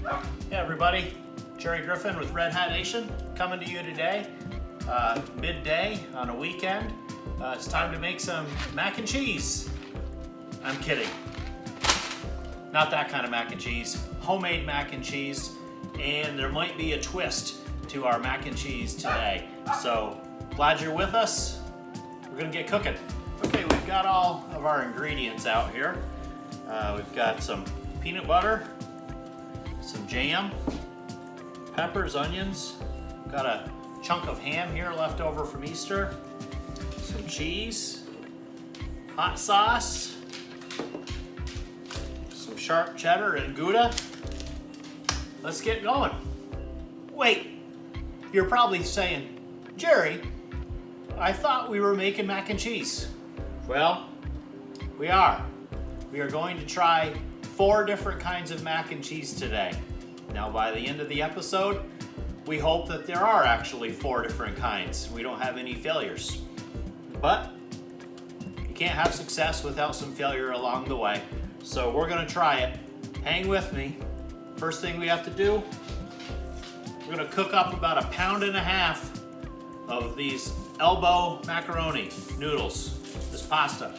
Hey everybody, Jerry Griffin with Red Hat Nation coming to you today, midday on a weekend. It's time to make some mac and cheese. I'm kidding. Not that kind of mac and cheese, homemade mac and cheese, and there might be a twist to our mac and cheese today. So glad you're with us. We're gonna get cooking. Okay, we've got all of our ingredients out here. We've got some peanut butter, some jam, peppers, onions, got a chunk of ham here left over from Easter, some cheese, hot sauce, some sharp cheddar and Gouda. Let's get going. Wait, you're probably saying, Jerry, I thought we were making mac and cheese. Well, we are. We are going to try 4 different kinds of mac and cheese today. Now, by the end of the episode, we hope that there are actually 4 different kinds. We don't have any failures. But you can't have success without some failure along the way. So we're gonna try it. Hang with me. First thing we have to do, we're gonna cook up about 1.5 pounds of these elbow macaroni noodles, this pasta.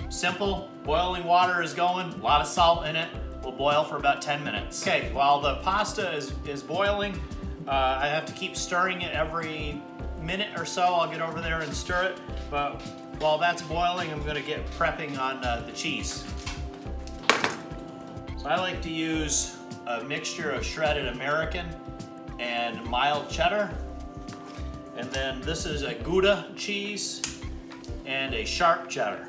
Simple, boiling water is going, a lot of salt in it. Will boil for about 10 minutes. Okay, while the pasta is boiling, I have to keep stirring it every minute or so. I'll get over there and stir it. But while that's boiling, I'm gonna get prepping on the cheese. So I like to use a mixture of shredded American and mild cheddar. And then this is a Gouda cheese and a sharp cheddar.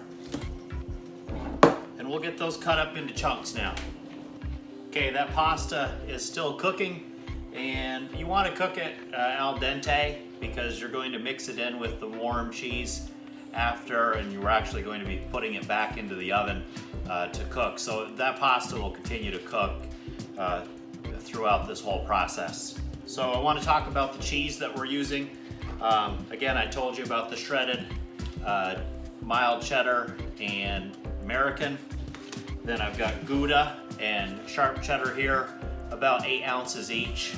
And we'll get those cut up into chunks now. Okay, that pasta is still cooking, and you want to cook it al dente because you're going to mix it in with the warm cheese after, and you're actually going to be putting it back into the oven to cook. So that pasta will continue to cook throughout this whole process. So I want to talk about the cheese that we're using. Again, I told you about the shredded mild cheddar and American. Then I've got Gouda and sharp cheddar here, about 8 ounces each.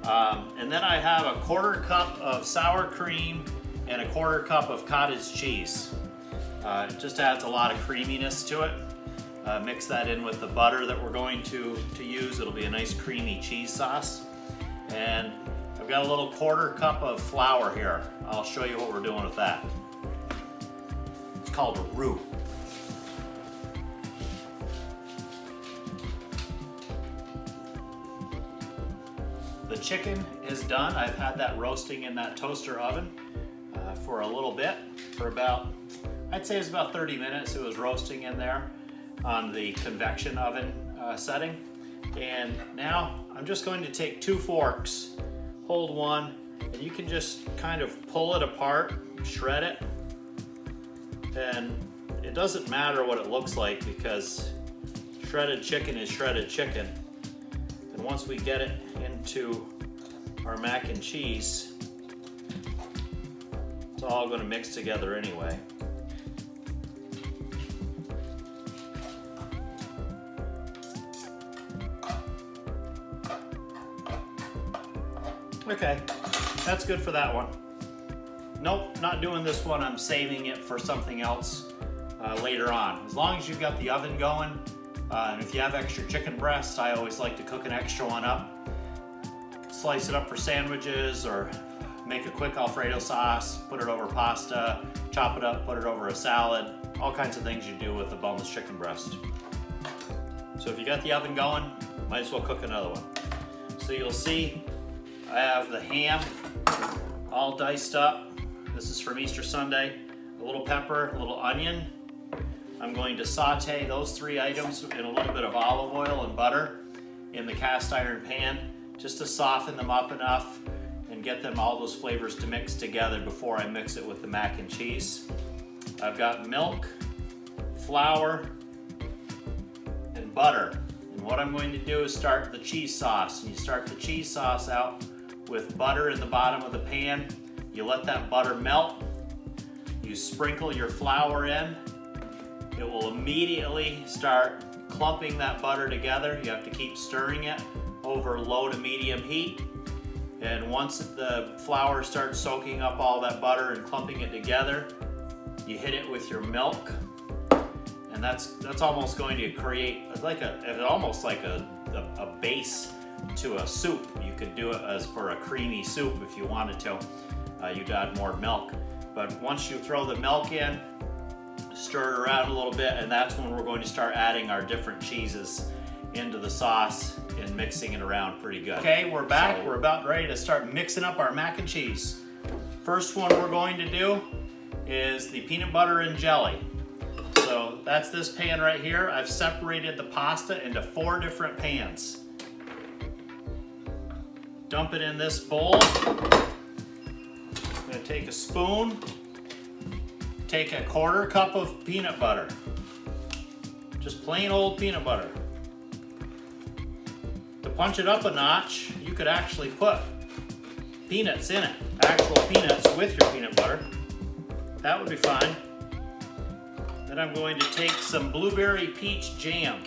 And then I have a 1/4 cup of sour cream and a 1/4 cup of cottage cheese. It just adds a lot of creaminess to it. Mix that in with the butter that we're going to use. It'll be a nice creamy cheese sauce. And I've got a little 1/4 cup of flour here. I'll show you what we're doing with that. It's called a roux. The chicken is done. I've had that roasting in that toaster oven for a little bit, for about, I'd say it's about 30 minutes. It was roasting in there on the convection oven setting. And now I'm just going to take 2 forks, hold one, and you can just kind of pull it apart, shred it. And it doesn't matter what it looks like because shredded chicken is shredded chicken. And once we get it into our mac and cheese, it's all going to mix together anyway. Okay, that's good for that one. Nope, not doing this one. I'm saving it for something else later on. As long as you've got the oven going, and if you have extra chicken breast, I always like to cook an extra one up. Slice it up for sandwiches or make a quick Alfredo sauce, put it over pasta, chop it up, put it over a salad, all kinds of things you do with a boneless chicken breast. So if you got the oven going, might as well cook another one. So you'll see I have the ham all diced up. This is from Easter Sunday. A little pepper, a little onion. I'm going to saute those 3 items in a little bit of olive oil and butter in the cast iron pan just to soften them up enough and get them all those flavors to mix together before I mix it with the mac and cheese. I've got milk, flour, and butter. And what I'm going to do is start the cheese sauce. And you start the cheese sauce out with butter in the bottom of the pan. You let that butter melt. You sprinkle your flour in, it will immediately start clumping that butter together. You have to keep stirring it over low to medium heat. And once the flour starts soaking up all that butter and clumping it together, you hit it with your milk. And that's almost going to create almost like a base to a soup. You could do it as for a creamy soup if you wanted to. You'd add more milk. But once you throw the milk in, stir it around a little bit, and that's when we're going to start adding our different cheeses into the sauce and mixing it around pretty good. Okay, we're back. We're about ready to start mixing up our mac and cheese. First one we're going to do is the peanut butter and jelly. So that's this pan right here. I've separated the pasta into 4 different pans. Dump it in this bowl. I'm gonna take a spoon, take a 1/4 cup of peanut butter. Just plain old peanut butter. To punch it up a notch, you could actually put peanuts in it. Actual peanuts with your peanut butter. That would be fine. Then I'm going to take some blueberry peach jam.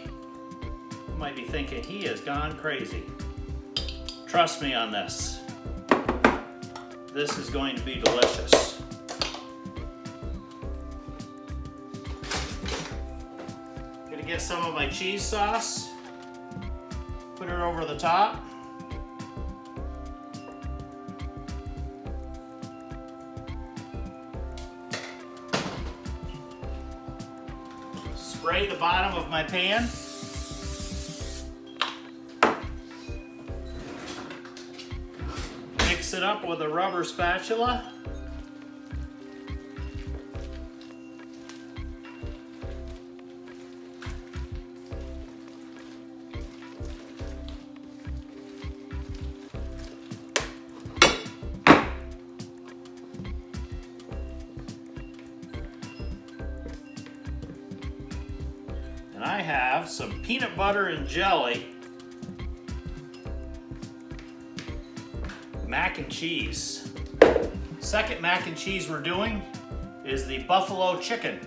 You might be thinking, he has gone crazy. Trust me on this. This is going to be delicious. I'm gonna get some of my cheese sauce, put it over the top. Spray the bottom of my pan. Mix it up with a rubber spatula. And I have some peanut butter and jelly mac and cheese. Second mac and cheese we're doing is the buffalo chicken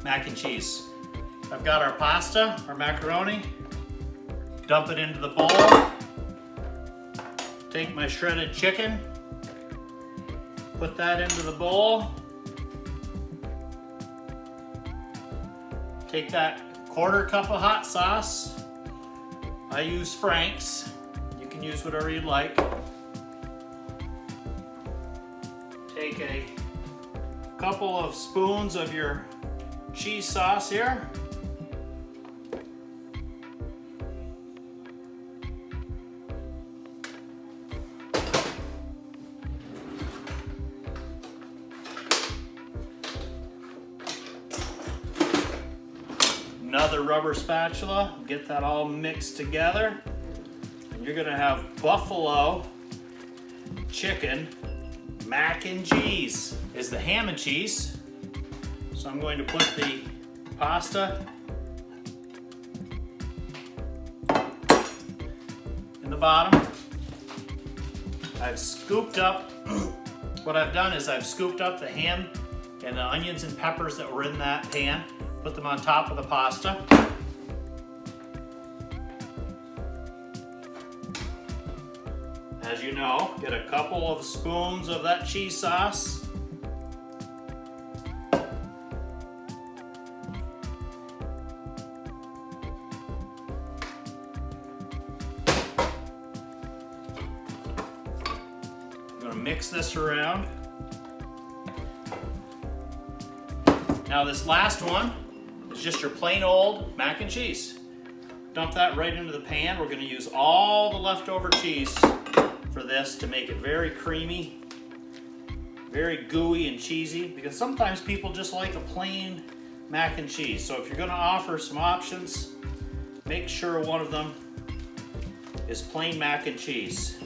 mac and cheese. I've got our pasta, our macaroni, dump it into the bowl, take my shredded chicken, put that into the bowl, take that 1/4 cup of hot sauce. I use Frank's. You can use whatever you'd like. Take a couple of spoons of your cheese sauce here. Another rubber spatula, get that all mixed together. And you're gonna have buffalo chicken mac and cheese. Is the ham and cheese. So I'm going to put the pasta in the bottom. I've scooped up, what I've done is I've scooped up the ham and the onions and peppers that were in that pan, put them on top of the pasta. As you know, get a couple of spoons of that cheese sauce. I'm going to mix this around. Now this last one is just your plain old mac and cheese. Dump that right into the pan. We're going to use all the leftover cheese for this to make it very creamy, very gooey and cheesy, because sometimes people just like a plain mac and cheese. So if you're going to offer some options, make sure one of them is plain mac and cheese.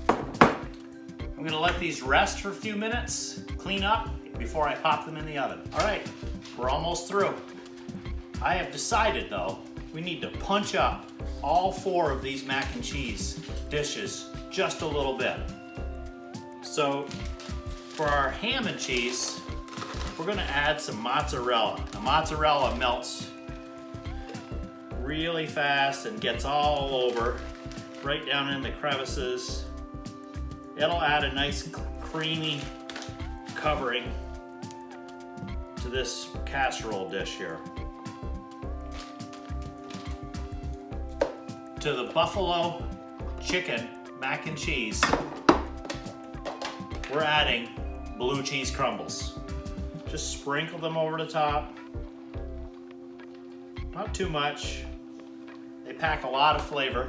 I'm going to let these rest for a few minutes, clean up before I pop them in the oven. All right, we're almost through. I have decided though, we need to punch up all 4 of these mac and cheese dishes just a little bit. So for our ham and cheese, we're gonna add some mozzarella. The mozzarella melts really fast and gets all over, right down in the crevices. It'll add a nice creamy covering to this casserole dish here. To the buffalo chicken mac and cheese, we're adding blue cheese crumbles. Just sprinkle them over the top. Not too much. They pack a lot of flavor.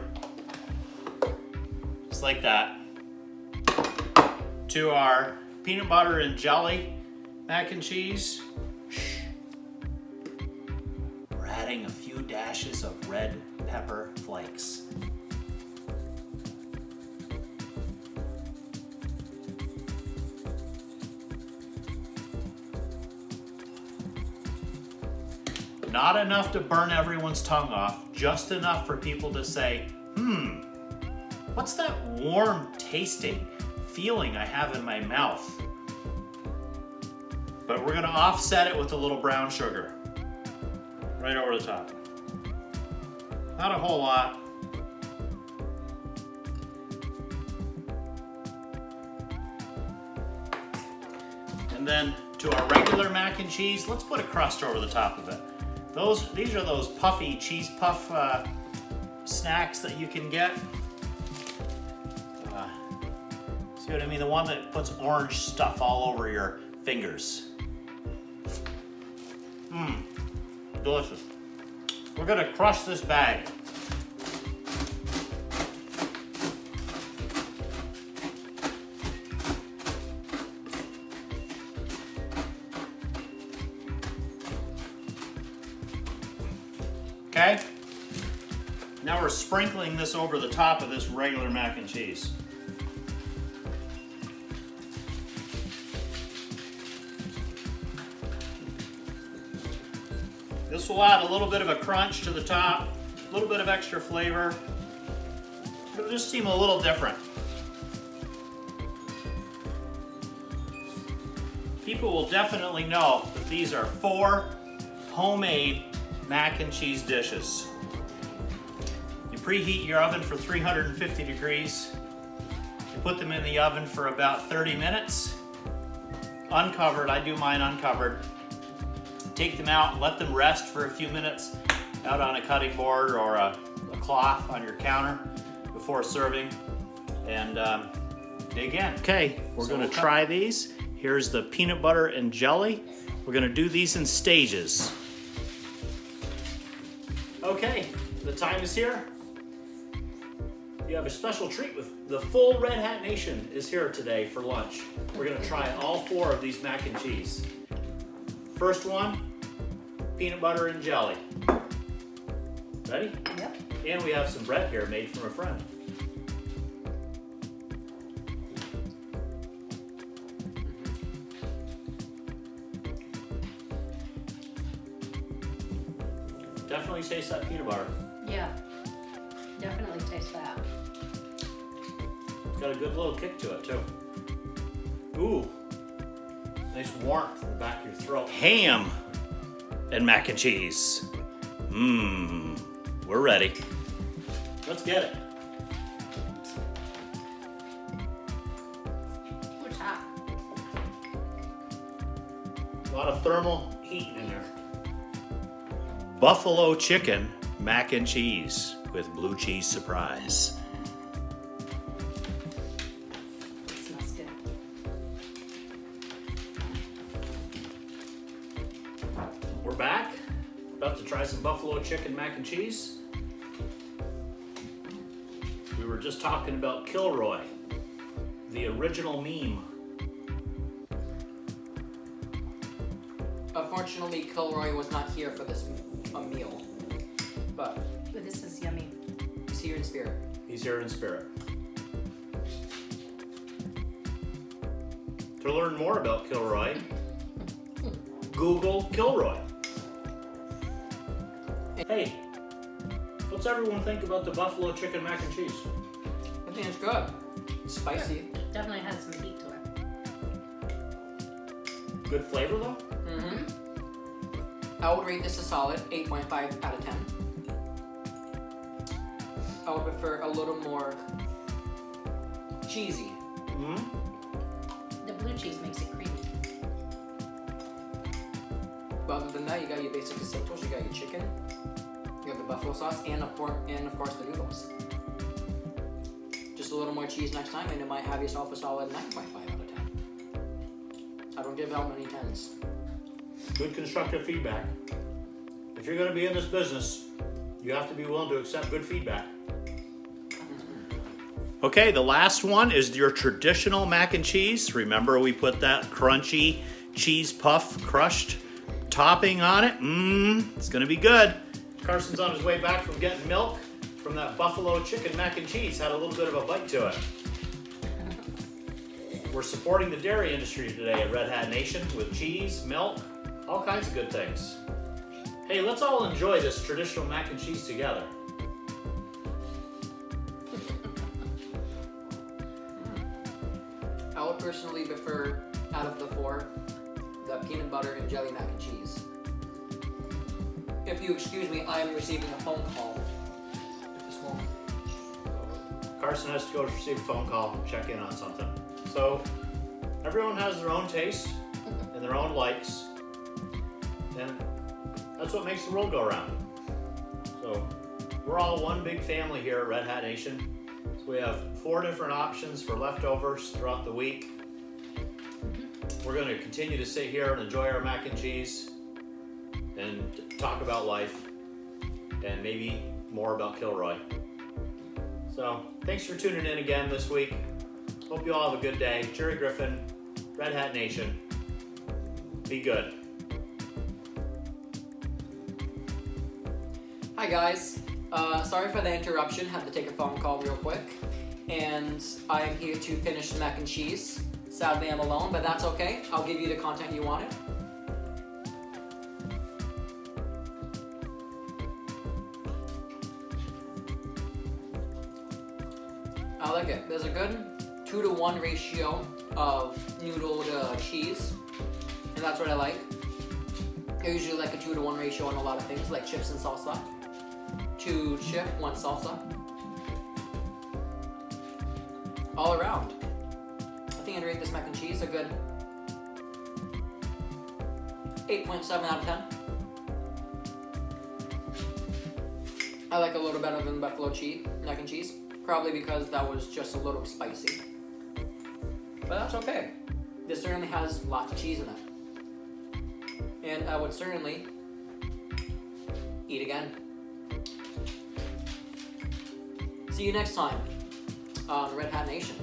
Just like that. To our peanut butter and jelly mac and cheese, we're adding a few dashes of red pepper flakes. Not enough to burn everyone's tongue off, just enough for people to say, what's that warm tasting feeling I have in my mouth? But we're gonna offset it with a little brown sugar right over the top. Not a whole lot. And then to our regular mac and cheese, let's put a crust over the top of it. These are those puffy cheese puff snacks that you can get. See what I mean? The one that puts orange stuff all over your fingers. Delicious. We're gonna crush this bag. Okay? Now we're sprinkling this over the top of this regular mac and cheese. This will add a little bit of a crunch to the top, a little bit of extra flavor. It'll just seem a little different. People will definitely know that these are 4 homemade mac and cheese dishes. You preheat your oven for 350 degrees. You put them in the oven for about 30 minutes. Uncovered, I do mine uncovered. Take them out, let them rest for a few minutes out on a cutting board or a cloth on your counter before serving, and dig in. Okay, we're gonna try these. Here's the peanut butter and jelly. We're gonna do these in stages. Okay, the time is here. You have a special treat with the full Red Hat Nation is here today for lunch. We're gonna try all 4 of these mac and cheese. First one, peanut butter and jelly. Ready? Yep. And we have some bread here made from a friend. Definitely tastes that peanut butter. Yeah. Definitely taste that. It's got a good little kick to it too. Ooh. Nice warmth in the back of your throat. Ham and mac and cheese. We're ready. Let's get it. It's hot. A lot of thermal heat in there. Buffalo chicken mac and cheese with blue cheese surprise. It smells good. We're back. About to try some buffalo chicken mac and cheese. We were just talking about Kilroy, the original meme. Unfortunately, Kilroy was not here for this meal, but But this is yummy. he's here in spirit. He's here in spirit. To learn more about Kilroy, Google Kilroy. Hey, what's everyone think about the buffalo chicken mac and cheese? I think it's good. It's spicy. Definitely has some heat to it. Good flavor though? I would rate this a solid 8.5 out of 10. I would prefer a little more cheesy. The blue cheese makes it creamy. But other than that, you got your basic essentials. You got your chicken, you got the buffalo sauce, and of course the noodles. Just a little more cheese next time, and it might have yourself a solid 9.5 out of 10. I don't give out many 10s. Good constructive feedback. If you're going to be in this business, you have to be willing to accept good feedback. Okay, the last one is your traditional mac and cheese. Remember, we put that crunchy cheese puff crushed topping on it. It's going to be good. Carson's on his way back from getting milk from that buffalo chicken mac and cheese. Had a little bit of a bite to it. We're supporting the dairy industry today at Red Hat Nation with cheese, milk, all kinds of good things. Hey, let's all enjoy this traditional mac and cheese together. I would personally prefer, out of the four, the peanut butter and jelly mac and cheese. If you excuse me, I am receiving a phone call at this moment. Carson has to go to receive a phone call and check in on something. So, everyone has their own taste and their own likes, and that's what makes the world go round. So, we're all one big family here at Red Hat Nation. So we have 4 different options for leftovers throughout the week. We're going to continue to sit here and enjoy our mac and cheese and talk about life and maybe more about Kilroy. So, thanks for tuning in again this week. Hope you all have a good day. Jerry Griffin, Red Hat Nation. Be good. Hi guys, sorry for the interruption, had to take a phone call real quick. And I am here to finish the mac and cheese. Sadly I'm alone, but that's okay. I'll give you the content you wanted. I like it. There's a good 2-to-1 ratio of noodle to cheese, and that's what I like. I usually like a 2-to-1 ratio on a lot of things, like chips and salsa. 2 chip, 1 salsa. All around. I think I'd rate this mac and cheese a good 8.7 out of 10. I like it a little better than buffalo cheese, mac and cheese. Probably because that was just a little spicy. But that's okay. This certainly has lots of cheese in it. And I would certainly eat again. See you next time on Red Hat Nation.